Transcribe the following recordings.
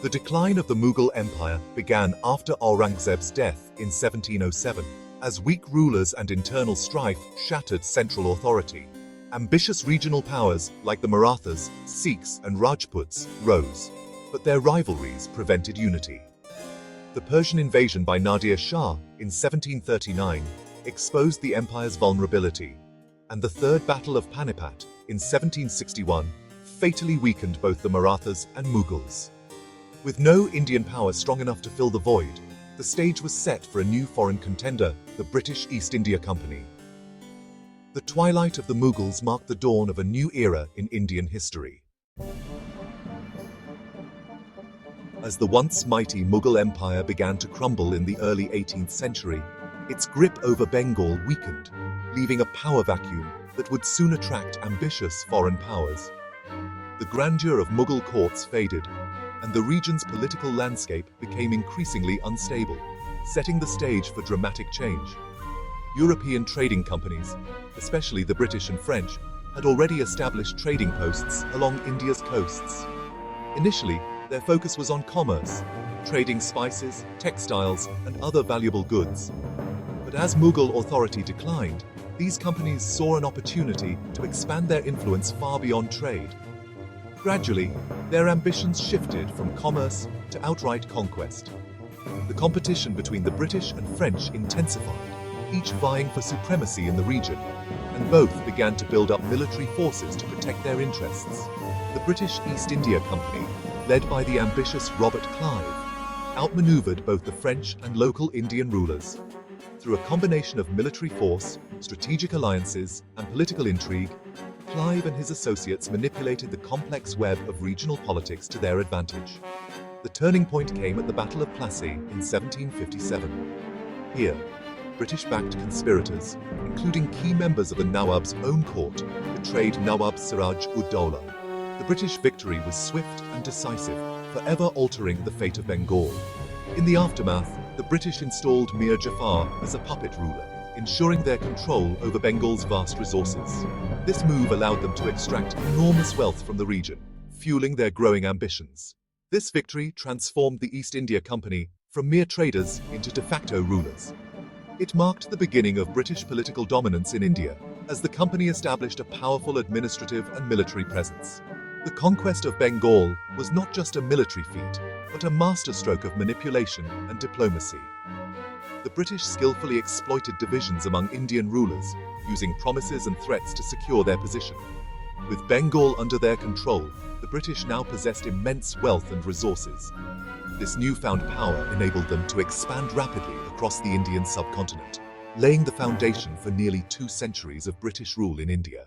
The decline of the Mughal Empire began after Aurangzeb's death in 1707, as weak rulers and internal strife shattered central authority. Ambitious regional powers like the Marathas, Sikhs, and Rajputs rose, but their rivalries prevented unity. The Persian invasion by Nadir Shah in 1739 exposed the empire's vulnerability, and the Third Battle of Panipat in 1761 fatally weakened both the Marathas and Mughals. With no Indian power strong enough to fill the void, the stage was set for a new foreign contender, the British East India Company. The twilight of the Mughals marked the dawn of a new era in Indian history. As the once mighty Mughal Empire began to crumble in the early 18th century, its grip over Bengal weakened, leaving a power vacuum that would soon attract ambitious foreign powers. The grandeur of Mughal courts faded, and the region's political landscape became increasingly unstable, setting the stage for dramatic change. European trading companies, especially the British and French, had already established trading posts along India's coasts. Initially, their focus was on commerce, trading spices, textiles, and other valuable goods. But as Mughal authority declined, these companies saw an opportunity to expand their influence far beyond trade. Gradually, their ambitions shifted from commerce to outright conquest. The competition between the British and French intensified, each vying for supremacy in the region, and both began to build up military forces to protect their interests. The British East India Company, led by the ambitious Robert Clive, outmaneuvered both the French and local Indian rulers. Through a combination of military force, strategic alliances, and political intrigue, Clive and his associates manipulated the complex web of regional politics to their advantage. The turning point came at the Battle of Plassey in 1757. Here, British-backed conspirators, including key members of the Nawab's own court, betrayed Nawab Siraj-ud-Dowlah. The British victory was swift and decisive, forever altering the fate of Bengal. In the aftermath, the British installed Mir Jafar as a puppet ruler, ensuring their control over Bengal's vast resources. This move allowed them to extract enormous wealth from the region, fueling their growing ambitions. This victory transformed the East India Company from mere traders into de facto rulers. It marked the beginning of British political dominance in India, as the company established a powerful administrative and military presence. The conquest of Bengal was not just a military feat, but a masterstroke of manipulation and diplomacy. The British skillfully exploited divisions among Indian rulers, using promises and threats to secure their position. With Bengal under their control, the British now possessed immense wealth and resources. This newfound power enabled them to expand rapidly across the Indian subcontinent, laying the foundation for nearly 2 centuries of British rule in India.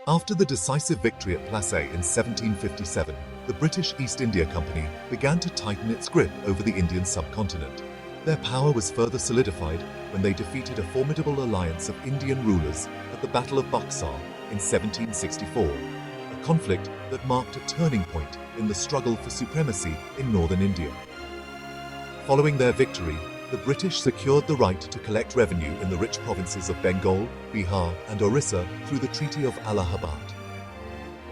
After the decisive victory at Plassey in 1757, the British East India Company began to tighten its grip over the Indian subcontinent. Their power was further solidified when they defeated a formidable alliance of Indian rulers at the Battle of Buxar in 1764, a conflict that marked a turning point in the struggle for supremacy in northern India. Following their victory, the British secured the right to collect revenue in the rich provinces of Bengal, Bihar, and Orissa through the Treaty of Allahabad.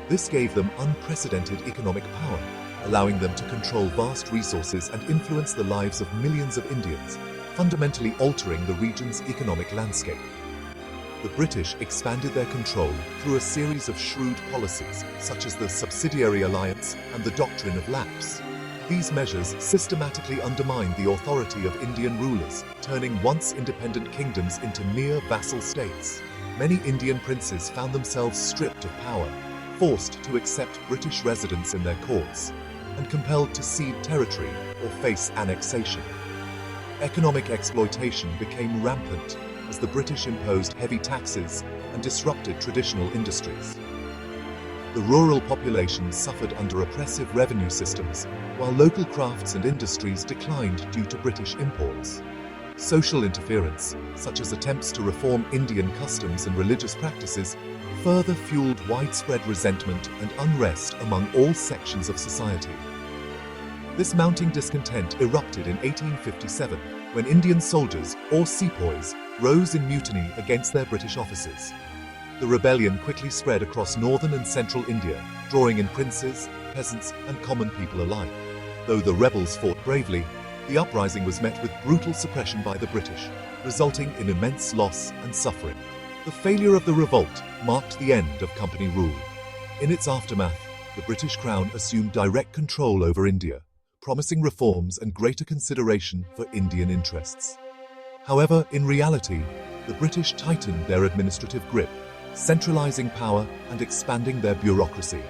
This gave them unprecedented economic power, allowing them to control vast resources and influence the lives of millions of Indians, fundamentally altering the region's economic landscape. The British expanded their control through a series of shrewd policies, such as the Subsidiary Alliance and the Doctrine of Lapse. These measures systematically undermined the authority of Indian rulers, turning once independent kingdoms into mere vassal states. Many Indian princes found themselves stripped of power, forced to accept British residence in their courts, and compelled to cede territory or face annexation. Economic exploitation became rampant as the British imposed heavy taxes and disrupted traditional industries. The rural population suffered under oppressive revenue systems, while local crafts and industries declined due to British imports. Social interference, such as attempts to reform Indian customs and religious practices, further fueled widespread resentment and unrest among all sections of society. This mounting discontent erupted in 1857, when Indian soldiers, or sepoys, rose in mutiny against their British officers. The rebellion quickly spread across northern and central India, drawing in princes, peasants, and common people alike. Though the rebels fought bravely, the uprising was met with brutal suppression by the British, resulting in immense loss and suffering. The failure of the revolt marked the end of company rule. In its aftermath, the British Crown assumed direct control over India, promising reforms and greater consideration for Indian interests. However, in reality, the British tightened their administrative grip, centralizing power and expanding their bureaucracy.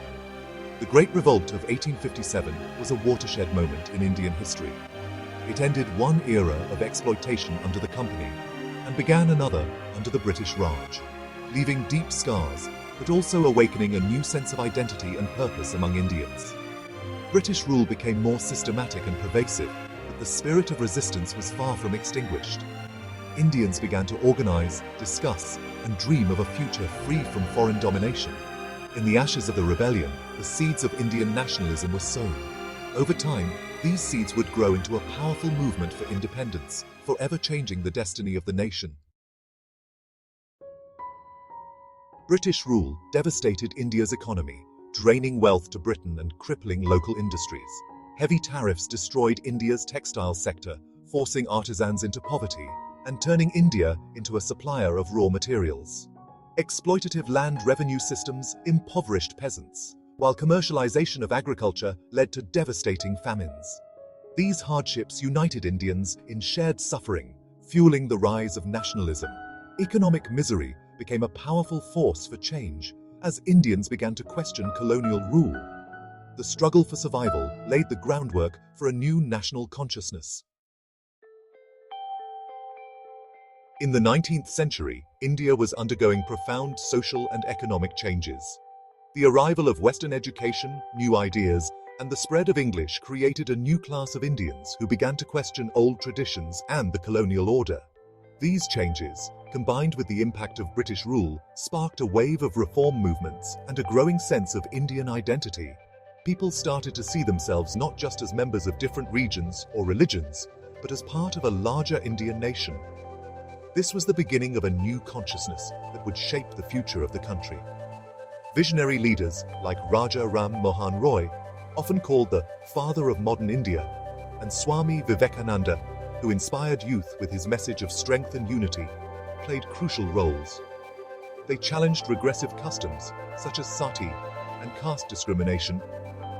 The Great Revolt of 1857 was a watershed moment in Indian history. It ended one era of exploitation under the company and began another under the British Raj, leaving deep scars, but also awakening a new sense of identity and purpose among Indians. British rule became more systematic and pervasive, but the spirit of resistance was far from extinguished. Indians began to organize, discuss, and dream of a future free from foreign domination. In the ashes of the rebellion, the seeds of Indian nationalism were sown. Over time, these seeds would grow into a powerful movement for independence, forever changing the destiny of the nation. British rule devastated India's economy, draining wealth to Britain and crippling local industries. Heavy tariffs destroyed India's textile sector, forcing artisans into poverty and turning India into a supplier of raw materials. Exploitative land revenue systems impoverished peasants, while commercialization of agriculture led to devastating famines. These hardships united Indians in shared suffering, fueling the rise of nationalism. Economic misery became a powerful force for change as Indians began to question colonial rule. The struggle for survival laid the groundwork for a new national consciousness. In the 19th century, India was undergoing profound social and economic changes. The arrival of Western education, new ideas, and the spread of English created a new class of Indians who began to question old traditions and the colonial order. These changes, combined with the impact of British rule, sparked a wave of reform movements and a growing sense of Indian identity. People started to see themselves not just as members of different regions or religions, but as part of a larger Indian nation. This was the beginning of a new consciousness that would shape the future of the country. Visionary leaders like Raja Ram Mohan Roy, often called the father of modern India, and Swami Vivekananda, who inspired youth with his message of strength and unity, played crucial roles. They challenged regressive customs such as sati and caste discrimination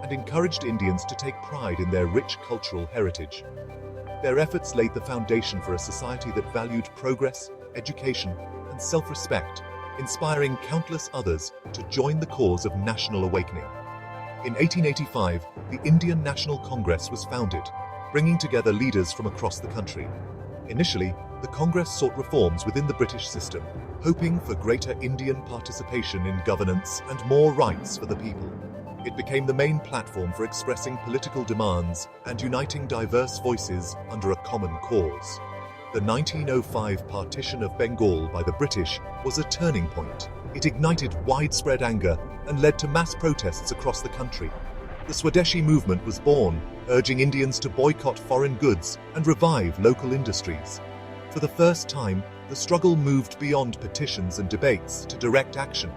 and encouraged Indians to take pride in their rich cultural heritage. Their efforts laid the foundation for a society that valued progress, education, and self-respect, inspiring countless others to join the cause of national awakening. In 1885, the Indian National Congress was founded, bringing together leaders from across the country. Initially, the Congress sought reforms within the British system, hoping for greater Indian participation in governance and more rights for the people. It became the main platform for expressing political demands and uniting diverse voices under a common cause. The 1905 partition of Bengal by the British was a turning point. It ignited widespread anger and led to mass protests across the country. The Swadeshi movement was born, urging Indians to boycott foreign goods and revive local industries. For the first time, the struggle moved beyond petitions and debates to direct action,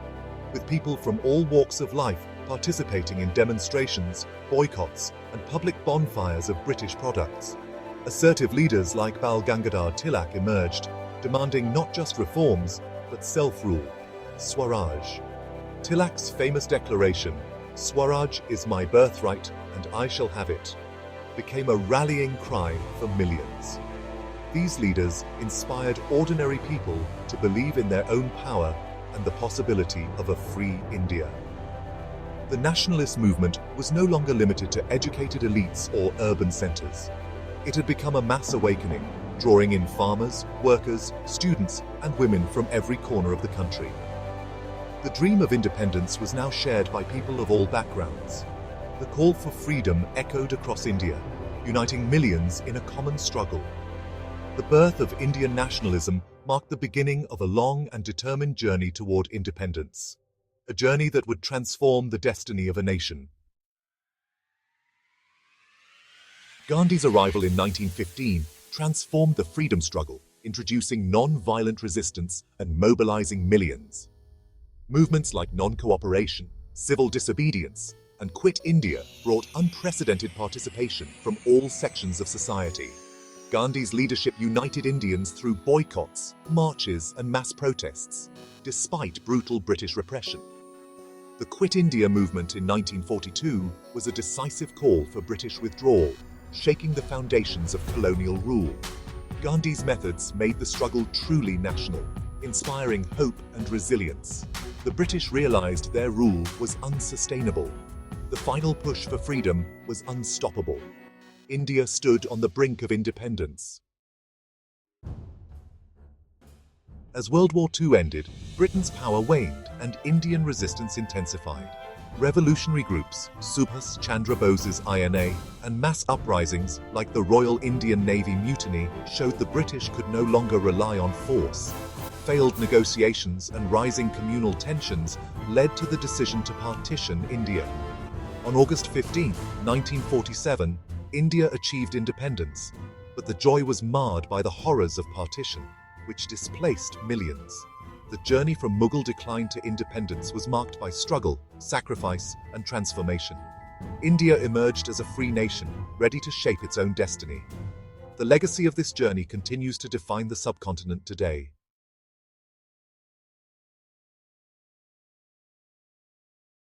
with people from all walks of life participating in demonstrations, boycotts, and public bonfires of British products. Assertive leaders like Bal Gangadhar Tilak emerged, demanding not just reforms, but self-rule, Swaraj. Tilak's famous declaration, "Swaraj is my birthright and I shall have it," became a rallying cry for millions. These leaders inspired ordinary people to believe in their own power and the possibility of a free India. The nationalist movement was no longer limited to educated elites or urban centers. It had become a mass awakening, drawing in farmers, workers, students, and women from every corner of the country. The dream of independence was now shared by people of all backgrounds. The call for freedom echoed across India, uniting millions in a common struggle. The birth of Indian nationalism marked the beginning of a long and determined journey toward independence, a journey that would transform the destiny of a nation. Gandhi's arrival in 1915 transformed the freedom struggle, introducing non-violent resistance and mobilizing millions. Movements like non-cooperation, civil disobedience, and Quit India brought unprecedented participation from all sections of society. Gandhi's leadership united Indians through boycotts, marches, and mass protests, despite brutal British repression. The Quit India movement in 1942 was a decisive call for British withdrawal, shaking the foundations of colonial rule. Gandhi's methods made the struggle truly national, inspiring hope and resilience. The British realized their rule was unsustainable. The final push for freedom was unstoppable. India stood on the brink of independence. As World War II ended, Britain's power waned and Indian resistance intensified. Revolutionary groups, Subhas Chandra Bose's INA, and mass uprisings like the Royal Indian Navy Mutiny showed the British could no longer rely on force. Failed negotiations and rising communal tensions led to the decision to partition India. On August 15, 1947, India achieved independence, but the joy was marred by the horrors of partition, which displaced millions. The journey from Mughal decline to independence was marked by struggle, sacrifice, and transformation. India emerged as a free nation, ready to shape its own destiny. The legacy of this journey continues to define the subcontinent today.